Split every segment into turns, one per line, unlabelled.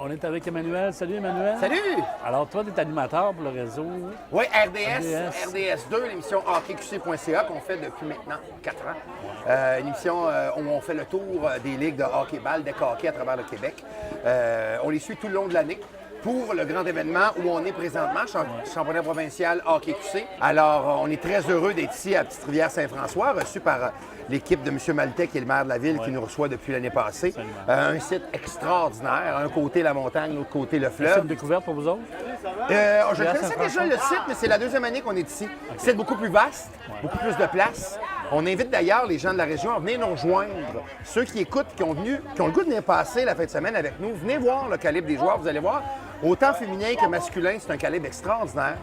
On est avec Emmanuel. Salut Emmanuel.
Salut!
Alors toi, tu es animateur pour le réseau.
Oui, RDS2, l'émission hockeyqc.ca qu'on fait depuis maintenant 4 ans. Une émission où on fait le tour des ligues de hockey-ball, deck hockey à travers le Québec. On les suit tout le long de l'année pour le grand événement où on est présentement, championnat provincial Hockey QC. Alors, on est très heureux d'être ici à Petite-Rivière-Saint-François, reçu par l'équipe de M. Maltais, qui est le maire de la ville, qui nous reçoit depuis l'année passée. Un site extraordinaire. Un côté la montagne, l'autre côté le fleuve.
C'est une découverte pour vous autres?
Je connaissais déjà le site, mais c'est la deuxième année qu'on est ici. C'est beaucoup plus vaste, beaucoup plus de place. On invite d'ailleurs les gens de la région à venir nous rejoindre. Ceux qui écoutent, qui ont le goût de venir passer la fin de semaine avec nous, venez voir le calibre des joueurs. Vous allez voir, autant féminin que masculin, c'est un calibre extraordinaire.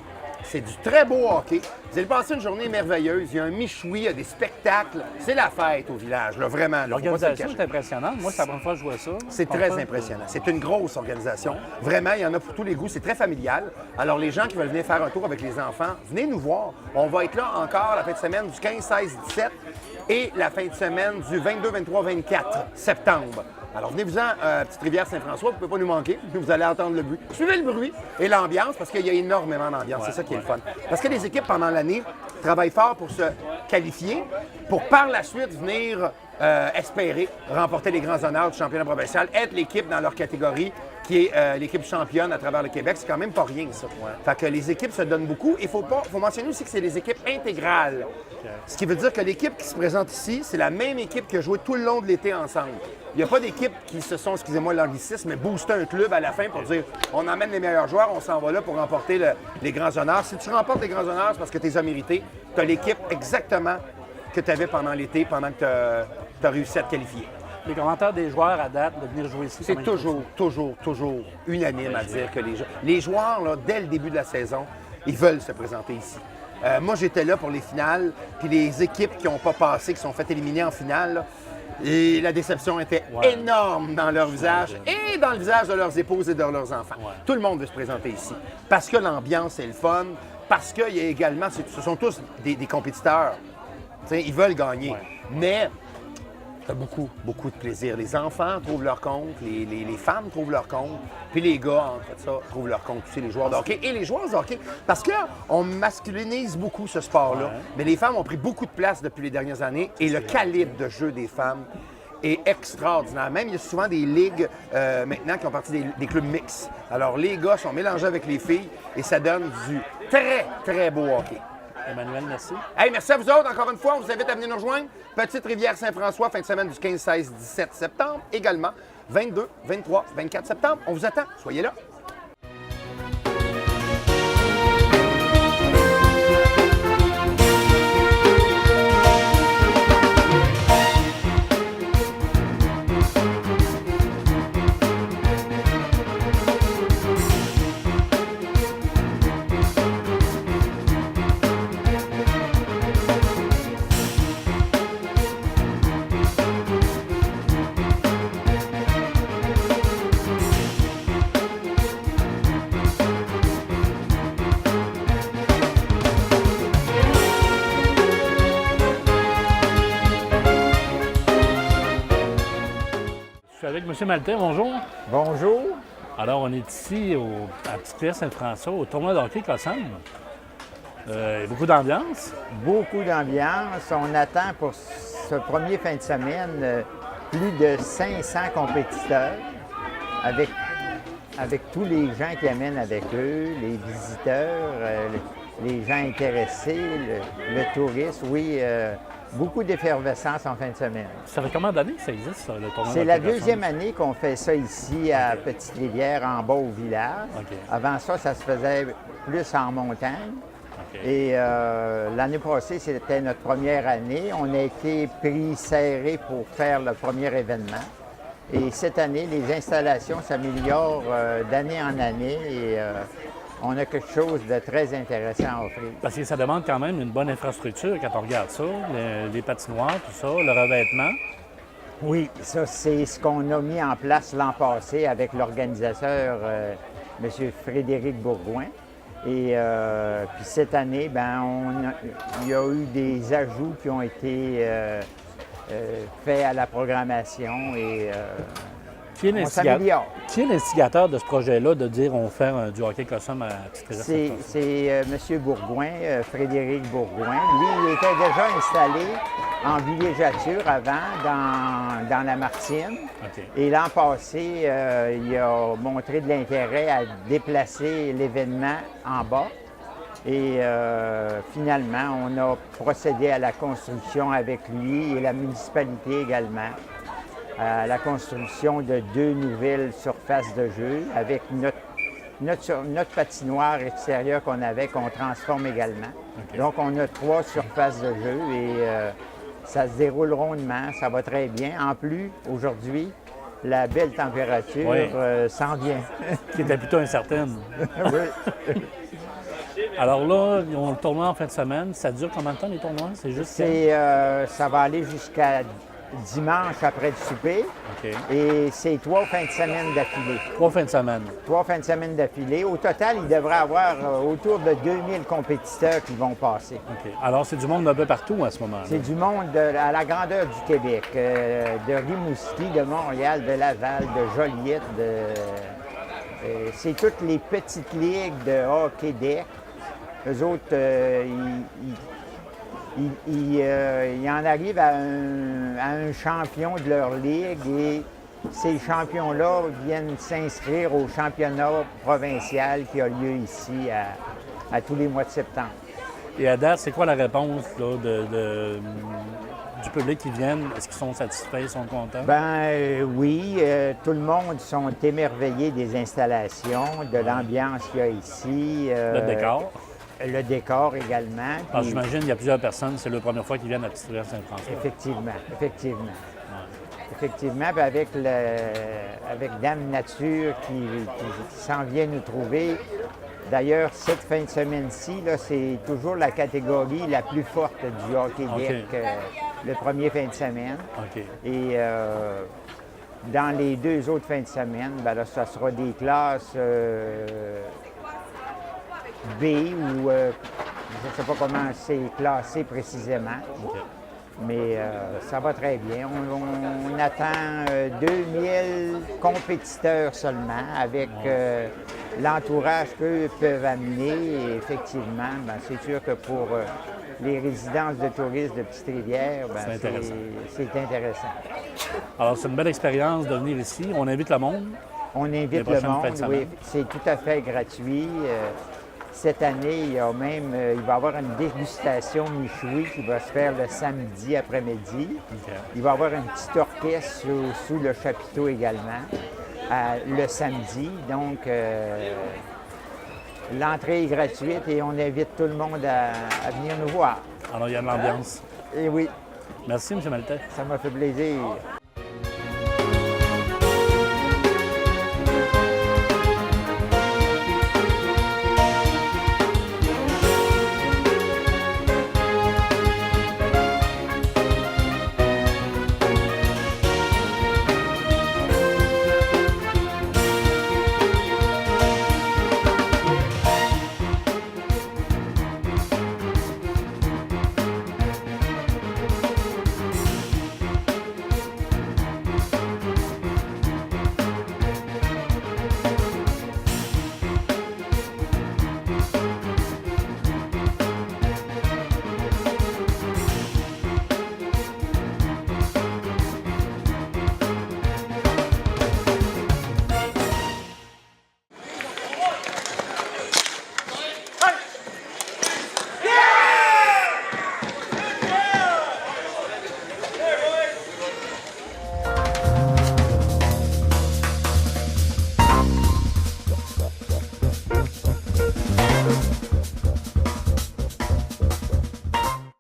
C'est du très beau hockey. Vous allez passer une journée merveilleuse. Il y a un michoui, il y a des spectacles. C'est la fête au village, là, vraiment.
L'organisation est impressionnante. Moi, c'est la première fois que je vois ça.
C'est très impressionnant. C'est une grosse organisation. Vraiment, il y en a pour tous les goûts. C'est très familial. Alors, les gens qui veulent venir faire un tour avec les enfants, venez nous voir. On va être là encore la fin de semaine du 15, 16, 17 et la fin de semaine du 22, 23, 24 septembre. Alors, venez-vous-en à Petite-Rivière-Saint-François, vous ne pouvez pas nous manquer, vous allez entendre le bruit. Suivez le bruit et l'ambiance, parce qu'il y a énormément d'ambiance, c'est ça qui est le fun. Parce que les équipes, pendant l'année, travaillent fort pour se qualifier, pour par la suite venir espérer remporter les grands honneurs du championnat provincial, être l'équipe dans leur catégorie, qui est l'équipe championne à travers le Québec. C'est quand même pas rien, ça. Fait que les équipes se donnent beaucoup. Il faut mentionner aussi que c'est des équipes intégrales. Ce qui veut dire que l'équipe qui se présente ici, c'est la même équipe qui a joué tout le long de l'été ensemble. Il n'y a pas d'équipe qui se sont, excusez-moi l'anglicisme, mais booster un club à la fin pour dire on emmène les meilleurs joueurs, on s'en va là pour remporter les grands honneurs. Si tu remportes les grands honneurs, c'est parce que tu les as mérités. Tu as l'équipe exactement que tu avais pendant l'été, pendant que tu as réussi à te qualifier.
Les commentaires des joueurs à date de venir jouer ici?
C'est toujours unanime à dire que les joueurs, là, dès le début de la saison, ils veulent se présenter ici. Moi, j'étais là pour les finales, puis les équipes qui n'ont pas passé, qui sont faites éliminer en finale, là, et la déception était énorme dans leur visage et dans le visage de leurs épouses et de leurs enfants. Tout le monde veut se présenter ici parce que l'ambiance est le fun, parce qu'il y a également, ce sont tous des compétiteurs. T'sais, ils veulent gagner, mais t'as beaucoup de plaisir. Les enfants trouvent leur compte, les femmes trouvent leur compte, puis les gars, en fait, ça, trouvent leur compte aussi, les joueurs de hockey et les joueurs de hockey. Parce qu'on masculinise beaucoup ce sport-là, mais les femmes ont pris beaucoup de place depuis les dernières années et le calibre de jeu des femmes est extraordinaire. Même, il y a souvent des ligues maintenant qui ont parti des clubs mixtes. Alors, les gars sont mélangés avec les filles et ça donne du très beau hockey.
Emmanuel, merci.
Hey, merci à vous autres. Encore une fois, on vous invite à venir nous rejoindre. Petite-Rivière-Saint-François, fin de semaine du 15, 16, 17 septembre. Également, 22, 23, 24 septembre. On vous attend. Soyez là.
Je suis avec M. Maltais, bonjour.
Bonjour.
Alors, on est ici à Petite-Rivière-Saint-François, au tournoi de hockey Cossum. Beaucoup d'ambiance.
Beaucoup d'ambiance. On attend pour ce premier fin de semaine plus de 500 compétiteurs avec tous les gens qui amènent avec eux, les visiteurs. les gens intéressés, le tourisme, oui, beaucoup d'effervescence en fin de semaine.
Ça fait combien d'années que ça existe, ça, le tournoi
C'est
de
la
hockey Cosson?
deuxième année qu'on fait ça ici à Petite-Rivière, en bas au village.
OK.
Avant ça, ça se faisait plus en montagne.
OK.
Et l'année passée, c'était notre première année. On a été pris serré pour faire le premier événement. Et cette année, les installations s'améliorent d'année en année et on a quelque chose de très intéressant à offrir.
Parce que ça demande quand même une bonne infrastructure quand on regarde ça, les patinoires, tout ça, le revêtement.
Oui, ça, c'est ce qu'on a mis en place l'an passé avec l'organisateur, M. Frédéric Bourgoin. Et puis cette année, il y a eu des ajouts qui ont été faits à la programmation et
Qui est
on s'améliore.
l'instigateur de ce projet-là de dire on fait du hockey Cosson à Petite-Rivière?
C'est M. Bourgoin, Frédéric Bourgoin. Lui, il était déjà installé en villégiature avant, dans la Martine.
OK.
Et l'an passé, il a montré de l'intérêt à déplacer l'événement en bas. Et finalement, on a procédé à la construction avec lui et la municipalité également, à la construction de 2 nouvelles surfaces de jeu avec notre patinoire extérieure qu'on transforme également.
OK.
Donc, on a 3 surfaces de jeu et ça se déroule rondement, ça va très bien. En plus, aujourd'hui, la belle température
Oui.
s'en vient.
Qui était plutôt incertaine.
Oui.
Alors là, ils ont le tournoi en fin de semaine. Ça dure combien de temps, les tournois? C'est juste...
Ça va aller jusqu'à dimanche après le souper.
OK.
Et c'est 3 fins de semaine d'affilée.
3 fins de semaine.
3 fins de semaine d'affilée. Au total, il devrait y avoir autour de 2000 compétiteurs qui vont passer.
OK. Alors, c'est du monde un peu partout à ce moment-là.
C'est du monde à la grandeur du Québec, de Rimouski, de Montréal, de Laval, de Joliette. C'est toutes les petites ligues de hockey deck. Eux autres, ils en arrivent à un champion de leur ligue et ces champions-là viennent s'inscrire au championnat provincial qui a lieu ici à tous les mois de septembre.
Et à date, c'est quoi la réponse là, du public qui viennent? Est-ce qu'ils sont satisfaits, ils sont contents?
Oui, tout le monde sont émerveillés des installations, de l'ambiance qu'il y a ici.
Le décor?
Le décor également.
Alors,
puis-
j'imagine qu'il y a plusieurs personnes, c'est la première fois qu'ils viennent à Petite-Rivière-Saint-François.
Effectivement. Effectivement, puis avec Dame Nature qui s'en vient nous trouver. D'ailleurs, cette fin de semaine-ci, là, c'est toujours la catégorie la plus forte du hockey deck, le premier fin de semaine.
OK.
Et dans les 2 autres fins de semaine, là, ça sera des classes B ou je ne sais pas comment c'est classé précisément.
OK.
Mais ça va très bien. On attend 2000 compétiteurs seulement avec l'entourage qu'eux peuvent amener. Et effectivement, c'est sûr que pour les résidences de touristes de Petite-Rivière,
C'est intéressant.
c'est intéressant.
Alors, c'est une belle expérience de venir ici. On invite le monde.
On
Les
invite le
prochaines fins de
monde,
semaine.
oui. C'est tout à fait gratuit. Cette année, il va y avoir une dégustation Michoui qui va se faire le samedi après-midi.
OK.
Il va y avoir un petit orchestre sous le chapiteau également le samedi. Donc, l'entrée est gratuite et on invite tout le monde à venir nous voir.
Alors, il y a de l'ambiance.
Et oui,
Merci, M. Maltais.
ça m'a fait plaisir.